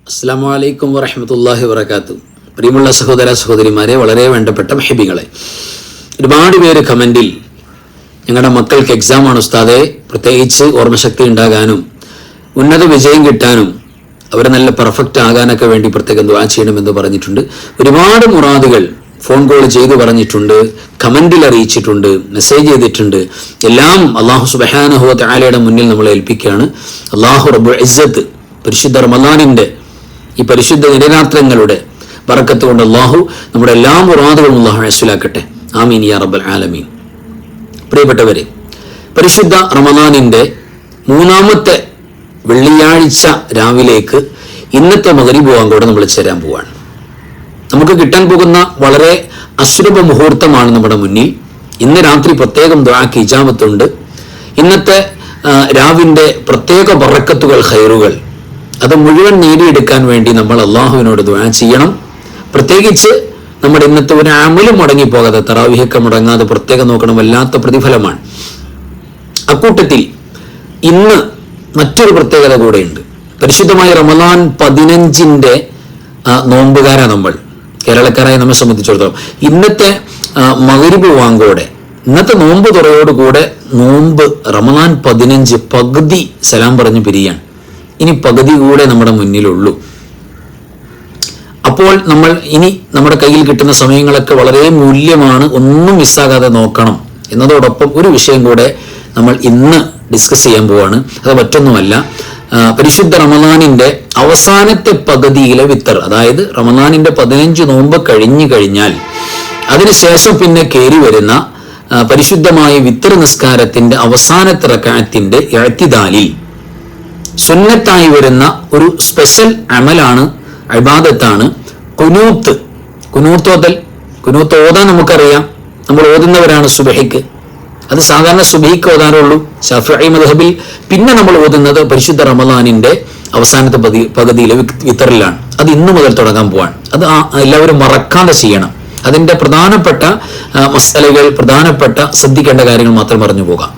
അസ്സലാമു അലൈക്കും വറഹ്മത്തുള്ളാഹി വബറകാതുഹു. പ്രിയമുള്ള സഹോദര സഹോദരിമാരെ, വളരെ വേണ്ടപ്പെട്ട മെഹബിങ്ങളെ, ഒരുപാട് പേര് കമൻറ്റിൽ ഞങ്ങളുടെ മക്കൾക്ക് എക്സാമാണ് ഉസ്താദെ, പ്രത്യേകിച്ച് ഓർമ്മശക്തി ഉണ്ടാകാനും ഉന്നത വിജയം കിട്ടാനും അവർ നല്ല പെർഫെക്റ്റ് ആകാനൊക്കെ വേണ്ടി പ്രത്യേകം ദുആ ചെയ്യണമെന്ന് പറഞ്ഞിട്ടുണ്ട്. ഒരുപാട് മുറാദുകൾ ഫോൺ കോൾ ചെയ്ത് പറഞ്ഞിട്ടുണ്ട്, കമൻറ്റിൽ അറിയിച്ചിട്ടുണ്ട്, മെസ്സേജ് ചെയ്തിട്ടുണ്ട്. എല്ലാം അല്ലാഹു സുബ്ഹാനഹു വ തആലയുടെ മുന്നിൽ നമ്മൾ ഏൽപ്പിക്കുകയാണ്. അല്ലാഹു റബ്ബുൽ ഇസ്സത്ത് പരിശുദ്ധ റമളാനിൻ്റെ ഈ പരിശുദ്ധ നിരരാത്രങ്ങളുടെ ബറക്കത്ത് കൊണ്ട് അല്ലാഹു നമ്മുടെ എല്ലാ മുറാദുകളും അല്ലാഹു ഹസ്സലാക്കട്ടെ. ആമീൻ യാ റബ്ബൽ ആലമീൻ. പ്രിയപ്പെട്ടവരെ, പരിശുദ്ധ റമളാനിൻ്റെ മൂന്നാമത്തെ വെള്ളിയാഴ്ച രാവിലേക്ക് ഇന്നത്തെ മഗ്‌രിബ് ബാങ്കോടെ നമ്മൾ ചേരാൻ പോവാണ്. നമുക്ക് കിട്ടാൻ പോകുന്ന വളരെ അശ്രഭ മുഹൂർത്തമാണ് നമ്മുടെ മുന്നിൽ. ഇന്ന് രാത്രി പ്രത്യേകം ദുആക്ക് ഇജാബത്തുണ്ട്. ഇന്നത്തെ രാവിൻ്റെ പ്രത്യേക ബറക്കത്തുകൾ, ഖൈറുകൾ അത് മുഴുവൻ നേടിയെടുക്കാൻ വേണ്ടി നമ്മൾ അള്ളാഹുവിനോട് ദുആ ചെയ്യണം. പ്രത്യേകിച്ച് നമ്മുടെ ഇന്നത്തെ ഒരു അമലും മുടങ്ങിപ്പോകാതെ, തറാവീഹൊക്കെ മുടങ്ങാതെ പ്രത്യേകം നോക്കണം. വല്ലാത്ത പ്രതിഫലമാണ്. അക്കൂട്ടത്തിൽ ഇന്ന് മറ്റൊരു പ്രത്യേകത കൂടെയുണ്ട്. പരിശുദ്ധമായ റമളാൻ 15-ന്റെ നോമ്പുകാരാണ് നമ്മൾ, കേരളക്കാരായ നമ്മെ സംബന്ധിച്ചിടത്തോളം. ഇന്നത്തെ മഗ്‌രിബ് വാങ്കോടെ, ഇന്നത്തെ നോമ്പ് തുറയോടുകൂടെ നോമ്പ് റമളാൻ 15 പകുതി സലാം പറഞ്ഞ് പിരിയാണ്. ഇനി പകുതി കൂടെ നമ്മുടെ മുന്നിലുള്ളൂ. അപ്പോൾ നമ്മൾ ഇനി നമ്മുടെ കയ്യിൽ കിട്ടുന്ന സമയങ്ങളൊക്കെ വളരെ മൂല്യമാണ്, ഒന്നും മിസ്സാകാതെ നോക്കണം. എന്നതോടൊപ്പം ഒരു വിഷയം കൂടെ നമ്മൾ ഇന്ന് ഡിസ്കസ് ചെയ്യാൻ പോവാണ്. അത് മറ്റൊന്നുമല്ല, പരിശുദ്ധ റമളാനിൻ്റെ അവസാനത്തെ പകുതിയിലെ വിത്തർ, അതായത് റമളാനിൻ്റെ 15 നോമ്പ് കഴിഞ്ഞു കഴിഞ്ഞാൽ അതിനുശേഷം പിന്നെ കയറി വരുന്ന പരിശുദ്ധമായ വിത്തർ നിസ്കാരത്തിൻ്റെ അവസാനത്തെ റക്അത്തിന്റെ ഇഅ്തിദാലിൽ സുന്നത്തായി വരുന്ന ഒരു സ്പെഷ്യൽ അമലാണ്, ഇബാദത്താണ് ഖുനൂത്ത്. ഖുനൂത്ത് ഓതാൻ നമുക്കറിയാം, നമ്മൾ ഓതുന്നവരാണ് സുബഹിക്ക്. അത് സാധാരണ സുബഹിക്ക് ഓതാനുള്ളൂ ശാഫിഈ മദ്ഹബിൽ. പിന്നെ നമ്മൾ ഓതുന്നത് പരിശുദ്ധ റമളാനിൻ്റെ അവസാനത്തെ പകുതിയിലെ വിത്തറിലാണ്. അത് ഇന്നു മുതൽ തുടങ്ങാൻ പോവാണ്. അത് എല്ലാവരും മറക്കാതെ ചെയ്യണം. അതിൻ്റെ പ്രധാനപ്പെട്ട മസലകൾ, പ്രധാനപ്പെട്ട ശ്രദ്ധിക്കേണ്ട കാര്യങ്ങൾ മാത്രം പറഞ്ഞു പോകാം.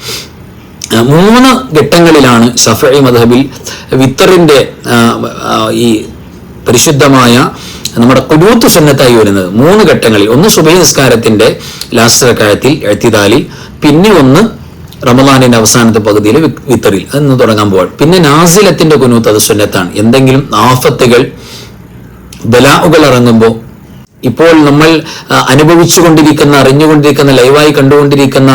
3 ഘട്ടങ്ങളിലാണ് ശാഫിഈ മദ്ഹബിൽ വിത്തറിൻ്റെ ഈ പരിശുദ്ധമായ നമ്മുടെ ഖുനൂത്ത് സുന്നത്തായി വരുന്നത് 3 ഘട്ടങ്ങളിൽ. ഒന്ന് സുബഹി നിസ്കാരത്തിൻ്റെ ലാസ്റ്റ് റക്അത്തിൽ ഇഅ്തിദാലിൽ, പിന്നെ ഒന്ന് റമളാനിൻ്റെ അവസാനത്തെ പകുതിയിൽ വിത്തറിൽ, അന്ന് തുടങ്ങാൻ പോവാൻ. പിന്നെ നാസിലത്തിൻ്റെ ഖുനൂത്ത്, അത് സുന്നത്താണ്. എന്തെങ്കിലും ആഫത്തുകൾ, ബലാഉകൾ ഇറങ്ങുമ്പോൾ, ഇപ്പോൾ നമ്മൾ അനുഭവിച്ചുകൊണ്ടിരിക്കുന്ന, അറിഞ്ഞുകൊണ്ടിരിക്കുന്ന, ലൈവായി കണ്ടുകൊണ്ടിരിക്കുന്ന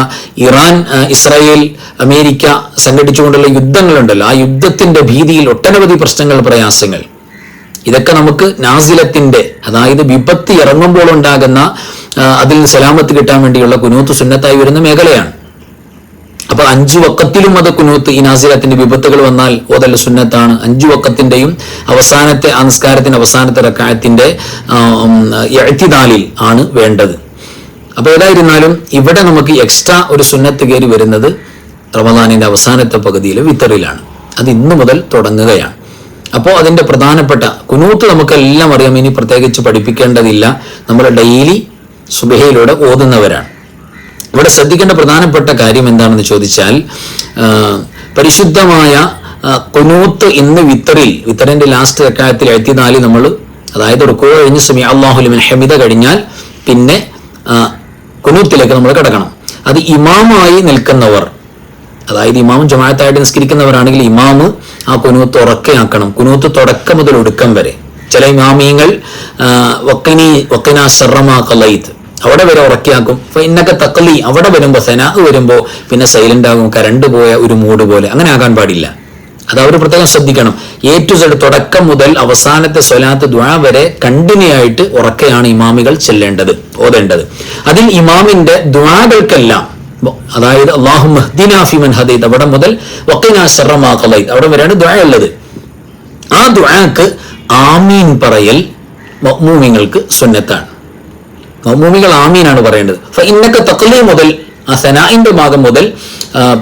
ഇറാൻ, ഇസ്രായേൽ, അമേരിക്ക സംഘടിച്ചുകൊണ്ടുള്ള യുദ്ധങ്ങളുണ്ടല്ലോ, ആ യുദ്ധത്തിന്റെ ഭീതിയിൽ ഒട്ടനവധി പ്രശ്നങ്ങൾ, പ്രയാസങ്ങൾ, ഇതൊക്കെ നമുക്ക് നാസിലത്തിന്റെ, അതായത് വിപത്ത് ഇറങ്ങുമ്പോൾ ഉണ്ടാകുന്ന അതിൽ സലാമത്ത് കിട്ടാൻ വേണ്ടിയുള്ള ഖുനൂത്ത് സുന്നത്തായി വരുന്ന മേഖലയാണ്. അപ്പൊ 5 വഖത്തിലും അത് ഖുനൂത്ത്, ഈ നാസിലത്തിന്റെ വിപത്തുകൾ വന്നാൽ ഓതൽ സുന്നത്താണ്. 5 വഖത്തിന്റെയും അവസാനത്തെ നിസ്കാരത്തിന്റെ അവസാനത്തെ റക്അത്തിന്റെ ഇഅ്തിദാലിൽ ആണ് വേണ്ടത്. അപ്പൊ ഏതായിരുന്നാലും ഇവിടെ നമുക്ക് എക്സ്ട്രാ ഒരു സുന്നത്ത് കയറി വരുന്നത് റമളാനിന്റെ അവസാനത്തെ പകുതിയിലെ വിത്തറിലാണ്. അത് ഇന്നു മുതൽ തുടങ്ങുകയാണ്. അപ്പോൾ അതിന്റെ പ്രധാനപ്പെട്ട ഖുനൂത്ത് നമുക്കെല്ലാം അറിയാം, ഇനി പ്രത്യേകിച്ച് പഠിപ്പിക്കേണ്ടതില്ല. നമ്മൾ ഡെയിലി സുബഹിയിലൂടെ ഓതുന്നവരാണ്. ഇവിടെ ശ്രദ്ധിക്കേണ്ട പ്രധാനപ്പെട്ട കാര്യം എന്താണെന്ന് ചോദിച്ചാൽ, പരിശുദ്ധമായ ഖുനൂത്ത് ഇന്ന് വിത്തറിന്റെ ലാസ്റ്റ് റക്അത്തിൽ ഇഅ്തിദാലിൽ നമ്മൾ, അതായത് റുക്കൂ കഴിഞ്ഞ് സമി അല്ലാഹു ലിമൻ ഹമിദ കഴിഞ്ഞാൽ പിന്നെ ഖുനൂത്തിലേക്ക് നമ്മൾ കിടക്കണം. അത് ഇമാമായി നിൽക്കുന്നവർ, അതായത് ഇമാമും ജമാഅത്തായിട്ട് നിസ്കരിക്കുന്നവരാണെങ്കിൽ ഇമാമ് ആ ഖുനൂത്ത് ഉറക്കെയാക്കണം. ഖുനൂത്ത് തുടക്കം മുതൽ ഒടുക്കം വരെ. ചില ഇമാമിയങ്ങൾ വഖിനാ ശർറ മാ ഖളൈത് അവിടെ വരെ ഉറക്കിയാക്കും. ഇന്നൊക്കെ തഖ്ലി അവിടെ വരുമ്പോൾ, സനാ വരുമ്പോൾ പിന്നെ സൈലന്റ് ആകും, കരണ്ട് പോയ ഒരു മൂഡ് പോലെ. അങ്ങനെ ആകാൻ പാടില്ല. അത് അവർ പ്രത്യേകം ശ്രദ്ധിക്കണം. A to Z തുടക്കം മുതൽ അവസാനത്തെ സ്വലാത്ത് ദുആ വരെ കണ്ടിന്യൂ ആയിട്ട് ഉറക്കെയാണ് ഇമാമികൾ ചെല്ലേണ്ടത്, ഓതേണ്ടത്. അതിൽ ഇമാമിന്റെ ദുആകൾക്കെല്ലാം, അതായത് അല്ലാഹുമ്മ ഹ്ദിനാ ഫീമൻ ഹദൈത അവിടെ മുതൽ വഖിനാ ശർറ മാ ഖളൈത് അവിടെ വരെയാണ് ദുആ ഉള്ളത്. ആ ദുആക്ക് ആമീൻ പറയൽ മഅ്മൂമിങ്ങൾക്ക് സുന്നത്താണ്. മഅ്മൂമികൾ ആമീനാണ് പറയേണ്ടത്. ഇന്നക തഖ്ലീ മുതൽ, ആ സനാഇന്റെ ഭാഗം മുതൽ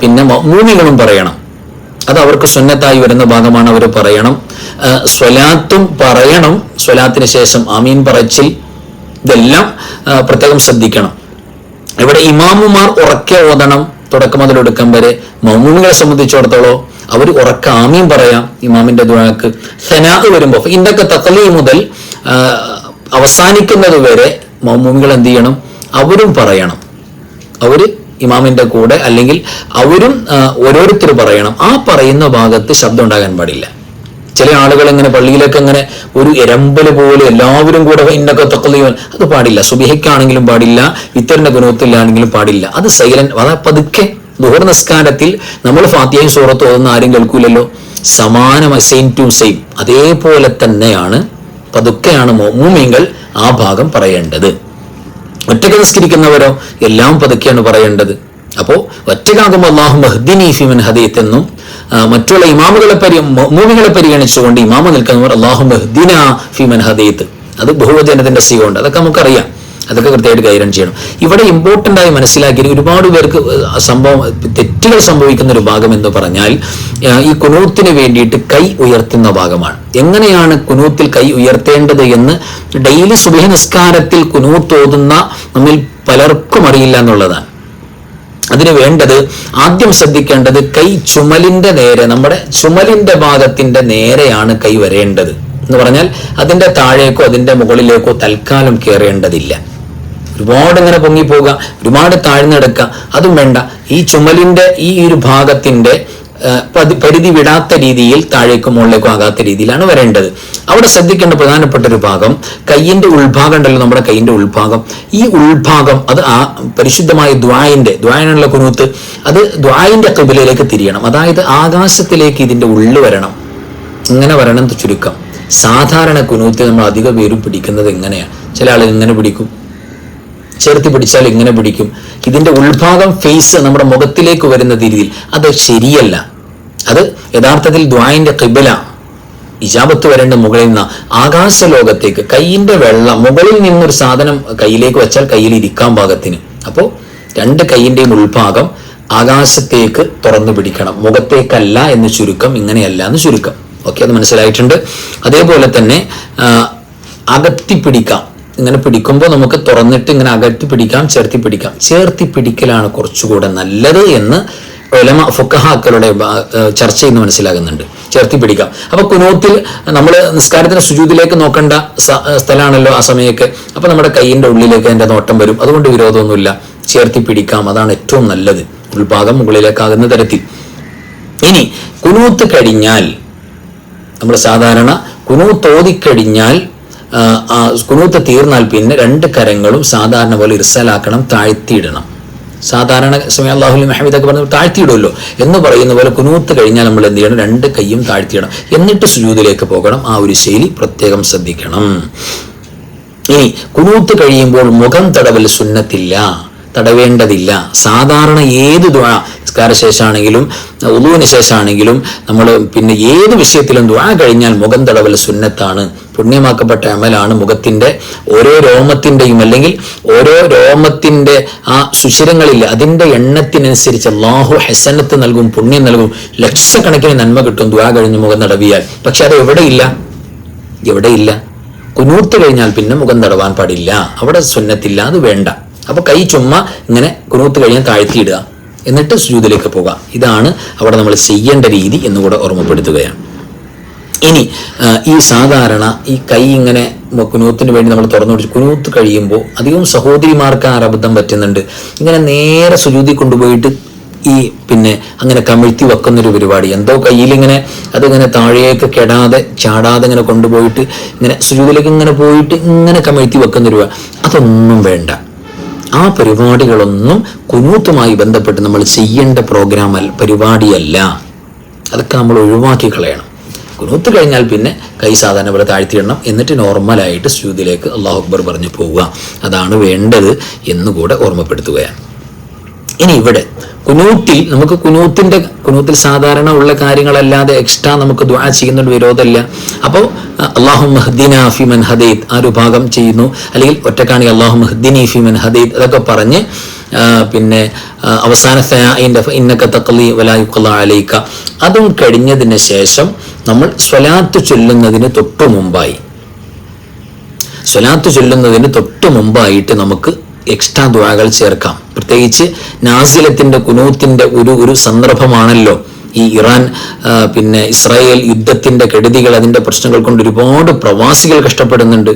പിന്നെ മഅ്മൂമികളും പറയണം. അത് അവർക്ക് സുന്നത്തായി വരുന്ന ഭാഗമാണ്, അവർ പറയണം. സ്വലാത്തും പറയണം. സ്വലാത്തിന് ശേഷം ആമീൻ പറച്ചിൽ, ഇതെല്ലാം പ്രത്യേകം ശ്രദ്ധിക്കണം. ഇവിടെ ഇമാമുമാർ ഉറക്കെ ഓതണം തുടക്കം മുതൽ ഒടുക്കം വരെ. മഅ്മൂമികളെ സംബന്ധിച്ചിടത്തോളം അവർ ഉറക്ക ആമീൻ പറയാം ഇമാമിന്റെ ദുആക്ക്. സനാ വരുമ്പോൾ ഇന്നൊക്കെ തഖ്ലീ മുതൽ അവസാനിക്കുന്നത് വരെ മഅ്മൂമികൾ എന്ത് ചെയ്യണം? അവരും പറയണം. അവര് ഇമാമിന്റെ കൂടെ അല്ലെങ്കിൽ അവരും ഓരോരുത്തർ പറയണം. ആ പറയുന്ന ഭാഗത്ത് ശബ്ദം ഉണ്ടാകാൻ പാടില്ല. ചില ആളുകൾ ഇങ്ങനെ പള്ളിയിലൊക്കെ ഇങ്ങനെ ഒരു എരമ്പല് പോലെ എല്ലാവരും കൂടെ ഇന്നൊക്കെ തഖ്ലീൻ, അത് പാടില്ല. സുബ്ഹിക്കാണെങ്കിലും പാടില്ല, വിത്തറിന്റെ ഗുണത്തിലാണെങ്കിലും പാടില്ല. അത് സൈലന്റ്, അതാ പതുക്കെ. ദുഹർ നിസ്കാരത്തിൽ നമ്മൾ ഫാത്തിഹയും സൂറത്തും ഓതുന്ന ആരും കേൾക്കൂലല്ലോ. സമാനമായി സെയിം ടു സെയിം അതേപോലെ തന്നെയാണ് പതുക്കെയാണ് മുഅ്മിനീങ്ങൾ ആ ഭാഗം പറയേണ്ടത്. ഒറ്റക്ക് നിസ്കരിക്കുന്നവരോ എല്ലാം പതുക്കെയാണ് പറയേണ്ടത്. അപ്പോൾ ഒറ്റക്കാകുമ്പോൾ അല്ലാഹു മഹ്ദിനി ഫീമൻ ഹദീത്ത് എന്നും, മറ്റുള്ള ഇമാമുകളെ മുഅ്മിനീങ്ങളെ പരിഗണിച്ചുകൊണ്ട് ഇമാമ നിൽക്കുന്നവർ അല്ലാഹു മഹ്ദിന ഫീമൻ ഹദീത്ത്, അത് ബഹുവചനത്തിന്റെ സിഗുണ്ട്. അതൊക്കെ നമുക്കറിയാം, അതൊക്കെ കൃത്യമായിട്ട് കൈകാര്യം ചെയ്യണം. ഇവിടെ ഇമ്പോർട്ടൻ്റ് ആയി മനസ്സിലാക്കി ഒരുപാട് പേർക്ക് തെറ്റുകൾ സംഭവിക്കുന്ന ഒരു ഭാഗം എന്ന് പറഞ്ഞാൽ ഈ കുനൂത്തിന് വേണ്ടിയിട്ട് കൈ ഉയർത്തുന്ന ഭാഗമാണ്. എങ്ങനെയാണ് കുനൂത്തിൽ കൈ ഉയർത്തേണ്ടത് എന്ന് ഡെയിലി സുബ്ഹി നിസ്കാരത്തിൽ കുനൂത്ത് ഓതുന്ന നമ്മിൽ പലർക്കും അറിയില്ല എന്നുള്ളതാണ്. അതിന് വേണ്ടത് ആദ്യം ശ്രദ്ധിക്കേണ്ടത് കൈ ചുമലിന്റെ നേരെ, നമ്മുടെ ചുമലിന്റെ ഭാഗത്തിന്റെ നേരെയാണ് കൈ വരേണ്ടത്. എന്ന് പറഞ്ഞാൽ അതിന്റെ താഴേക്കോ അതിന്റെ മുകളിലേക്കോ തൽക്കാലം കയറേണ്ടതില്ല. ഒരുപാട് ഇങ്ങനെ പൊങ്ങിപ്പോവുക, ഒരുപാട് താഴ്ന്നെടുക്കുക, അതും വേണ്ട. ഈ ചുമലിന്റെ ഈ ഒരു ഭാഗത്തിന്റെ പരിധി വിടാത്ത രീതിയിൽ താഴേക്കും മുകളിലേക്കും ആകാത്ത രീതിയിലാണ് വരേണ്ടത്. അവിടെ ശ്രദ്ധിക്കേണ്ട പ്രധാനപ്പെട്ട ഒരു ഭാഗം കയ്യിന്റെ ഉൾഭാഗം ഉണ്ടല്ലോ, നമ്മുടെ കയ്യിന്റെ ഉൾഭാഗം. ഈ ഉൾഭാഗം അത് ആ പരിശുദ്ധമായ ദ്വായനുള്ള കുനൂത്ത്, അത് ദ്വായിന്റെ ഖിബ്ലയിലേക്ക് തിരിയണം. അതായത് ആകാശത്തിലേക്ക് ഇതിന്റെ ഉള്ളു വരണം. ഇങ്ങനെ വരണം എന്ന് ചുരുക്കം. സാധാരണ കുനൂത്ത് നമ്മൾ അധിക പേരും പിടിക്കുന്നത് എങ്ങനെയാണ്? ചില ആളുകൾ ഇങ്ങനെ പിടിക്കും, ചേർത്ത് പിടിച്ചാൽ ഇങ്ങനെ പിടിക്കും. ഇതിന്റെ ഉൾഭാഗം ഫേസ് നമ്മുടെ മുഖത്തിലേക്ക് വരുന്ന രീതിയിൽ അത് ശരിയല്ല. അത് യഥാർത്ഥത്തിൽ ദ്വായിന്റെ ഖിബ്ല, ഇജാബത്ത് വരേണ്ട മുകളിൽ നിന്ന് ആകാശ ലോകത്തേക്ക്. കയ്യിന്റെ മുകളിൽ നിന്നൊരു സാധനം കയ്യിലേക്ക് വെച്ചാൽ കയ്യിൽ ഇരിക്കാൻ പാകത്തിന്. അപ്പോൾ രണ്ട് കയ്യിന്റെയും ഉൾഭാഗം ആകാശത്തേക്ക് തുറന്നു പിടിക്കണം, മുഖത്തേക്കല്ല എന്ന് ചുരുക്കം, ഇങ്ങനെയല്ല എന്ന് ചുരുക്കം. ഓക്കെ, അത് മനസ്സിലായിട്ടുണ്ട്. അതേപോലെ തന്നെ അകത്തി പിടിക്കാം. ഇങ്ങനെ പിടിക്കുമ്പോൾ നമുക്ക് തുറന്നിട്ട് ഇങ്ങനെ അകറ്റി പിടിക്കാം, ചേർത്തി പിടിക്കാം. ചേർത്തി പിടിക്കലാണ് കുറച്ചുകൂടെ നല്ലത് എന്ന് ഉലമ ഫുഖഹാക്കളുടെ ചർച്ച ഇന്ന് മനസ്സിലാകുന്നുണ്ട്. ചേർത്തി പിടിക്കാം. അപ്പൊ കുനൂത്തിൽ നമ്മൾ നിസ്കാരത്തിന് സുജൂദിലേക്ക് നോക്കേണ്ട സ്ഥലമാണല്ലോ ആ സമയമൊക്കെ. അപ്പൊ നമ്മുടെ കൈയിന്റെ ഉള്ളിലേക്ക് അതിന്റെ നോട്ടം വരും. അതുകൊണ്ട് വിരോധമൊന്നുമില്ല, ചേർത്തി പിടിക്കാം. അതാണ് ഏറ്റവും നല്ലത്, ഉൾഭാഗം മുകളിലേക്കാകുന്ന തരത്തിൽ. ഇനി കുനൂത്ത് കഴിഞ്ഞാൽ, നമ്മൾ സാധാരണ കുനൂത്ത് ഓതിക്കഴിഞ്ഞാൽ, കുനൂത്ത് തീർന്നാൽ പിന്നെ രണ്ട് കരങ്ങളും സാധാരണ പോലെ ഇർസലാക്കണം, താഴ്ത്തിയിടണം. സാധാരണ സമയം അല്ലാഹു ലിമൻ ഹമിദക പറഞ്ഞ് താഴ്ത്തിയിടുമല്ലോ എന്ന് പറയുന്ന പോലെ കുനൂത്ത് കഴിഞ്ഞാൽ നമ്മൾ എന്ത് ചെയ്യണം? രണ്ട് കൈയും താഴ്ത്തിയിടണം, എന്നിട്ട് സുജൂദിലേക്ക് പോകണം. ആ ഒരു ശൈലി പ്രത്യേകം ശ്രദ്ധിക്കണം. ഇനി കുനൂത്ത് കഴിയുമ്പോൾ മുഖം തടവൽ സുന്നത്തില്ല, തടവേണ്ടതില്ല. സാധാരണ ഏത് ദുആ, നിസ്കാര ശേഷമാണെങ്കിലും ഉളൂവിന് ശേഷമാണെങ്കിലും നമ്മൾ പിന്നെ ഏത് വിഷയത്തിലും ദുആ കഴിഞ്ഞാൽ മുഖം തടവൽ സുന്നത്താണ്, പുണ്യമാക്കപ്പെട്ട അമലാണ്. മുഖത്തിന്റെ ഓരോ രോമത്തിന്റെയും അല്ലെങ്കിൽ ഓരോ രോമത്തിന്റെ ആ സുഷിരങ്ങളില്ല, അതിന്റെ എണ്ണത്തിനനുസരിച്ച് അല്ലാഹു ഹസനത്ത് നൽകും, പുണ്യം നൽകും, ലക്ഷക്കണക്കിന് നന്മ കിട്ടും ദുആ കഴിഞ്ഞ് മുഖം തടവിയാൽ. പക്ഷെ അത് എവിടെയില്ല. കുനൂത്ത് കഴിഞ്ഞാൽ പിന്നെ മുഖം തടവാൻ പാടില്ല, അവിടെ സുന്നത്തില്ല, അത് വേണ്ട. അപ്പൊ കൈ ചുമ്മാ ഇങ്ങനെ കുനൂത്ത് കഴിഞ്ഞാൽ താഴ്ത്തിയിടുക, എന്നിട്ട് സുജൂദിലേക്ക് പോകാം. ഇതാണ് അവിടെ നമ്മൾ ചെയ്യേണ്ട രീതി എന്നുകൂടെ ഓർമ്മപ്പെടുത്തുകയാണ്. ഇനി ഈ സാധാരണ ഈ കൈ ഇങ്ങനെ കുനൂത്തിന് വേണ്ടി നമ്മൾ തുറന്നു പിടിച്ച് കുനൂത്ത് കഴിയുമ്പോൾ അധികം സഹോദരിമാർക്ക് അബദ്ധം പറ്റുന്നുണ്ട്. ഇങ്ങനെ നേരെ സുജൂദി കൊണ്ടുപോയിട്ട് ഈ പിന്നെ അങ്ങനെ കമിഴ്ത്തി വെക്കുന്നൊരു പരിപാടി. എന്തോ കയ്യിലിങ്ങനെ അതിങ്ങനെ താഴേക്ക് കെടാതെ ചാടാതെ ഇങ്ങനെ കൊണ്ടുപോയിട്ട് ഇങ്ങനെ സുജൂദിലേക്ക് ഇങ്ങനെ പോയിട്ട് ഇങ്ങനെ കമിഴ്ത്തി വെക്കുന്നൊരു, അതൊന്നും വേണ്ട. ആ പരിപാടികളൊന്നും കുനൂത്തുമായി ബന്ധപ്പെട്ട് നമ്മൾ ചെയ്യേണ്ട പരിപാടിയല്ല. അതൊക്കെ നമ്മൾ ഒഴിവാക്കി കളയണം. കുനൂത്ത് കഴിഞ്ഞാൽ പിന്നെ കൈ സാധാരണ പോലെ താഴ്ത്തിയിടണം, എന്നിട്ട് നോർമലായിട്ട് സുജൂദിലേക്ക് അല്ലാഹു അക്ബർ പറഞ്ഞു പോവുക. അതാണ് വേണ്ടത് എന്നുകൂടെ ഓർമ്മപ്പെടുത്തുകയാണ്. ഇനി ഇവിടെ നമുക്ക് കുനൂത്തിൽ സാധാരണ ഉള്ള കാര്യങ്ങളല്ലാതെ എക്സ്ട്രാ നമുക്ക് ദുആ ചെയ്യുന്നതുകൊണ്ട് വിരോധമില്ല. അപ്പോൾ അല്ലാഹുമ്മ ഹ്ദിനാ ഫീമൻ ഹദൈത് ആ ഒരു ഭാഗം ചെയ്യുന്നു, അല്ലെങ്കിൽ ഒറ്റക്കാണെങ്കിൽ അല്ലാഹുമ്മ ഹ്ദിനി ഫീമൻ ഹദൈത് അതൊക്കെ പറഞ്ഞ് പിന്നെ അവസാനത്തെ ഇന്നക തഖ്ലി വലാ യുഖ്ലാ അലൈക അതും കഴിഞ്ഞതിന് ശേഷം നമ്മൾ സ്വലാത്ത് ചൊല്ലുന്നതിന് തൊട്ടു മുമ്പായിട്ട് നമുക്ക് എക്സ്ട്രാ ദുആകൾ ചേർക്കാം. പ്രത്യേകിച്ച് നാസിലത്തിന്റെ കുനൂത്തിന്റെ ഒരു സന്ദർഭമാണല്ലോ. ഈ ഇറാൻ പിന്നെ ഇസ്രായേൽ യുദ്ധത്തിന്റെ കെടുതികൾ, അതിന്റെ പ്രശ്നങ്ങൾ കൊണ്ട് ഒരുപാട് പ്രവാസികൾ കഷ്ടപ്പെടുന്നുണ്ട്,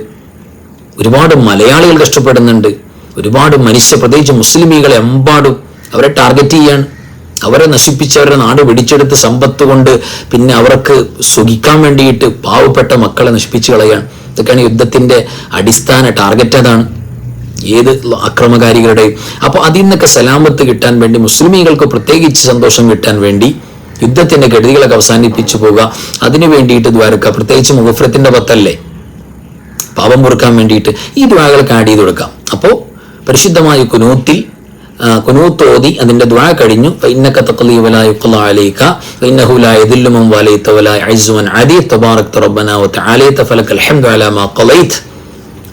ഒരുപാട് മലയാളികൾ കഷ്ടപ്പെടുന്നുണ്ട്, ഒരുപാട് പ്രത്യേകിച്ച് മുസ്ലിമീകളെ എമ്പാടും അവരെ ടാർഗറ്റ് ചെയ്യാണ്, അവരെ നശിപ്പിച്ച് അവരുടെ നാട് പിടിച്ചെടുത്ത് സമ്പത്ത് കൊണ്ട് പിന്നെ അവർക്ക് സുഖിക്കാൻ വേണ്ടിയിട്ട് പാവപ്പെട്ട മക്കളെ നശിപ്പിച്ചു കളയാണ്. ഇതൊക്കെയാണ് യുദ്ധത്തിന്റെ അടിസ്ഥാന ടാർഗറ്റ്. അതാണ് ഏത് അക്രമകാരികളുടെയും. അപ്പോൾ അതിൽ നിന്നൊക്കെ സലാമത്ത് കിട്ടാൻ വേണ്ടി, മുസ്ലിമീകൾക്ക് പ്രത്യേകിച്ച് സന്തോഷം കിട്ടാൻ വേണ്ടി, യുദ്ധത്തിന്റെ കെടുതികളൊക്കെ അവസാനിപ്പിച്ചു പോകുക, അതിനു വേണ്ടിയിട്ട് ദ്വാരക്ക. പ്രത്യേകിച്ച് മുഗഫ്രത്തിന്റെ പത്തല്ലേ, പാപം പൊറുക്കാൻ വേണ്ടിയിട്ട് ഈ ദ്വാകളൊക്കെ ആഡ് ചെയ്ത് കൊടുക്കാം. അപ്പോൾ പരിശുദ്ധമായ കുനൂത്ത് ഓതി അതിന്റെ ദ്വാ കഴിഞ്ഞു. ഫഇന്നക തഖ്ലി വലാ യുഖ്ലാ അലൈക ഫഇന്നഹു ലാ യദില്ലു മൻ വലൈത വലാ യഉസ്സു മൻ അദീത തബാറകത റബ്ബനാ വതആലൈത ഫലകൽ ഹംദു അലാ മാ ഖളൈത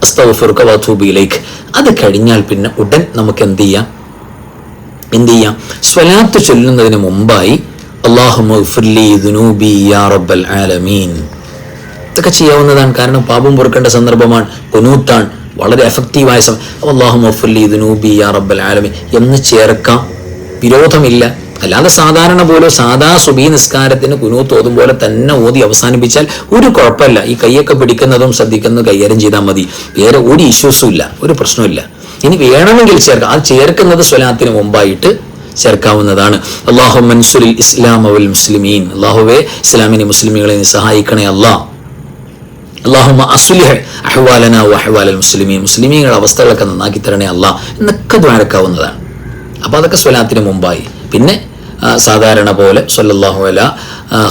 അസ്തഗ്ഫിറുക വഅതൂബു ഇലൈക. അത് കഴിഞ്ഞാൽ പിന്നെ ഉടൻ നമുക്ക് എന്ത് ചെയ്യാം? സ്വലാത്ത് ചൊല്ലുന്നതിന് മുമ്പായി അല്ലാഹുമ്മ ഗ്ഫിർലി ദുനൂബി യാ റബ്ബൽ ആലമീൻ, ഇതൊക്കെ ചെയ്യാവുന്നതാണ്. കാരണം പാപം പൊറുക്കേണ്ട സന്ദർഭമാണ്, ഖുനൂത്താണ്, വളരെ എഫക്റ്റീവായ സമയം. അല്ലാഹുമ്മ ഗ്ഫിർലി ദുനൂബി യാ റബ്ബൽ ആലമീൻ എന്ന് ചേർക്കാം, വിരോധമില്ല. അല്ലാതെ സാധാരണ പോലെ സാധാ സുബഹി നിസ്കാരത്തിന് ഖുനൂത്ത് ഓതും പോലെ തന്നെ ഓതി അവസാനിപ്പിച്ചാൽ ഒരു കുഴപ്പമില്ല. ഈ കൈയൊക്കെ പിടിക്കുന്നതും ശ്രദ്ധിക്കുന്നതും കൈകാര്യം ചെയ്താൽ മതി, വേറെ ഒരു ഇഷ്യൂസും ഇല്ല, ഒരു പ്രശ്നമില്ല. ഇനി വേണമെങ്കിൽ ചേർക്കാം, അത് ചേർക്കുന്നത് സ്വലാത്തിന് മുമ്പായിട്ട് ചേർക്കാവുന്നതാണ്. അല്ലാഹുമ്മ അൻസുരിൽ ഇസ്ലാമ വൽ മുസ്ലിമീൻ, അല്ലാഹുവേ ഇസ്ലാമിനെ മുസ്ലിമീങ്ങളെ സഹായിക്കണേ അല്ലാ. അല്ലാഹുമ്മ അസ്ലിഹ് അഹ്വാലനാ വഅഹ്വാലൽ മുസ്ലിമീൻ, മുസ്ലിമീങ്ങളുടെ അവസ്ഥകളൊക്കെ നന്നാക്കി തരണേ അല്ലാ എന്നൊക്കെ ദ്വാരക്കാവുന്നതാണ്. അപ്പോൾ അതൊക്കെ സ്വലാത്തിന് മുമ്പായി. പിന്നെ സാധാരണ പോലെ സ്വല്ലല്ലാഹു അലാ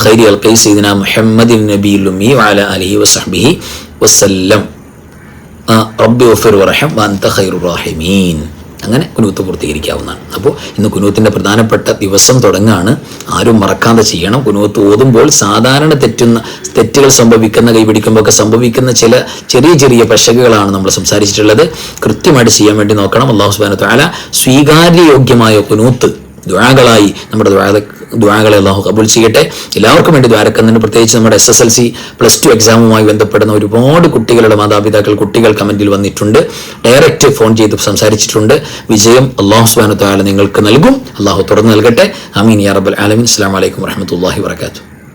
ഖൈരി ഖൽഖി സയ്യിദിനാ മുഹമ്മദിൻ നബിയിൽ ഉമ്മി വഅലാ ആലിഹി വസഹ്ബിഹി വസല്ലം റബ്ബി ഗഫിർ വറഹം വഅൻത ഖൈറുർ റഹീമീൻ, അങ്ങനെ കുനൂത്ത് പൂർത്തീകരിക്കാവുന്നതാണ്. അപ്പോൾ ഇന്ന് കുനൂത്തിൻ്റെ പ്രധാനപ്പെട്ട ദിവസം തുടങ്ങുകയാണ്. ആരും മറക്കാതെ ചെയ്യണം. കുനൂത്ത് ഓതുമ്പോൾ സാധാരണ തെറ്റുകൾ സംഭവിക്കുന്ന, കൈപിടിക്കുമ്പോൾ ഒക്കെ സംഭവിക്കുന്ന ചില ചെറിയ ചെറിയ പശകുകളാണ് നമ്മൾ സംസാരിച്ചിട്ടുള്ളത്. കൃത്യമായിട്ട് ചെയ്യാൻ വേണ്ടി നോക്കണം. അല്ലാഹു സുബ്ഹാനഹു വ തആല സ്വീകാര്യയോഗ്യമായ കുനൂത്ത് ദുആകളായി നമ്മുടെ ദുആകളെ അല്ലാഹു കബൂൽ ചെയ്യട്ടെ. എല്ലാവർക്കും വേണ്ടി ദ്വാരക്കുന്നതിന്, പ്രത്യേകിച്ച് നമ്മുടെ SSLC +2 എക്സാമുമായി ബന്ധപ്പെടുന്ന ഒരുപാട് കുട്ടികളുടെ മാതാപിതാക്കൾ, കുട്ടികൾ കമന്റിൽ വന്നിട്ടുണ്ട്, ഡയറക്റ്റ് ഫോൺ ചെയ്ത് സംസാരിച്ചിട്ടുണ്ട്. വിജയം അല്ലാഹു സുബ്ഹാനഹു വ തആല നിങ്ങൾക്ക് നൽകും. അല്ലാഹു തുറന്നു നൽകട്ടെ. ആമീൻ യാ റബ്ബൽ ആലമീൻ. അസ്സലാമു അലൈക്കും വറഹ്മത്തുള്ളാഹി വബറകാതുഹു.